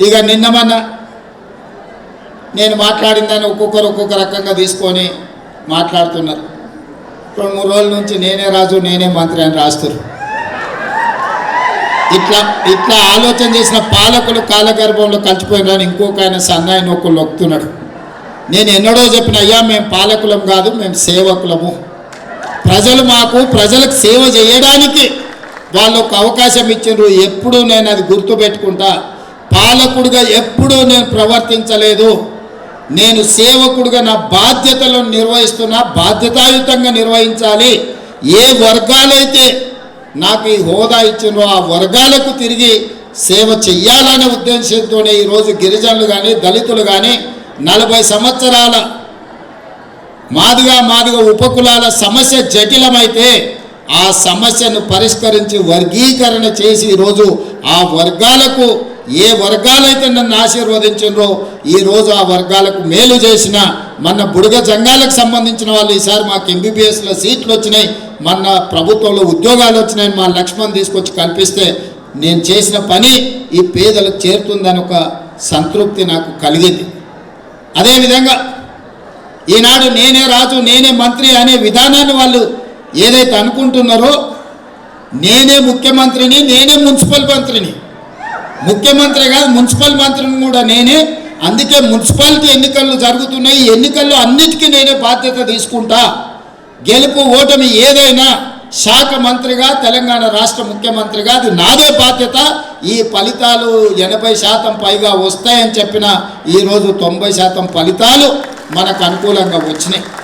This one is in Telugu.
ఇక నిన్నమన్నా నేను మాట్లాడిందని ఒక్కొక్క రకంగా తీసుకొని మాట్లాడుతున్నారు. 2-3 రోజుల నుంచి నేనే రాజు నేనే మంత్రి అని రాస్తారు. ఇట్లా ఆలోచన చేసిన పాలకులు కాలగర్భంలో కలిసిపోయినారని ఇంకొక ఆయన సన్నాయి నొక్కులు నొక్కుతున్నాడు. నేను ఎన్నడో చెప్పిన, అయ్యా మేము పాలకులం కాదు, మేము సేవకులము. ప్రజలకు సేవ చేయడానికి వాళ్ళు ఒక అవకాశం ఇచ్చిండ్రు. ఎప్పుడూ నేను అది గుర్తుపెట్టుకుంటా. పాలకుడిగా ఎప్పుడూ నేను ప్రవర్తించలేదు. నేను సేవకుడిగా నా బాధ్యతలను నిర్వహిస్తున్నా, బాధ్యతాయుతంగా నిర్వహించాలి. ఏ వర్గాలైతే నాకు ఈ హోదా ఇచ్చిండ్రో ఆ వర్గాలకు తిరిగి సేవ చెయ్యాలనే ఉద్దేశంతోనే ఈరోజు గిరిజనులు కానీ దళితులు కానీ 40 సంవత్సరాల మాదిగా ఉపకులాల సమస్య జటిలమైతే ఆ సమస్యను పరిష్కరించి వర్గీకరణ చేసి ఈరోజు ఆ వర్గాలకు ఏ వర్గాలైతే నన్ను ఆశీర్వదించిండ్రో ఈరోజు ఆ వర్గాలకు మేలు చేసిన మన బుడగ జంగాలకు సంబంధించిన వాళ్ళు ఈసారి మాకు ఎంబీబీఎస్లో సీట్లు వచ్చినాయి, మన ప్రభుత్వంలో ఉద్యోగాలు వచ్చినాయని మా లక్ష్మణ్ తీసుకొచ్చి కల్పిస్తే నేను చేసిన పని ఈ పేదలకు చేరుతుందని ఒక సంతృప్తి నాకు కలిగింది. అదేవిధంగా ఈనాడు నేనే రాజు నేనే మంత్రి అనే విధానాన్ని వాళ్ళు ఏదైతే అనుకుంటున్నారో, నేనే ముఖ్యమంత్రిని, నేనే మున్సిపల్ మంత్రిని, ముఖ్యమంత్రి కాదు మున్సిపల్ మంత్రిని కూడా నేనే. అందుకే మున్సిపాలిటీ ఎన్నికలు జరుగుతున్నాయి, ఈ ఎన్నికల్లో అన్నిటికీ నేనే బాధ్యత తీసుకుంటా. గెలుపు ఓటమి ఏదైనా శాఖ మంత్రిగా తెలంగాణ రాష్ట్ర ముఖ్యమంత్రిగా అది నాదే బాధ్యత. ఈ ఫలితాలు 80% పైగా వస్తాయని చెప్పిన ఈరోజు 90% ఫలితాలు మనకు అనుకూలంగా వచ్చినాయి.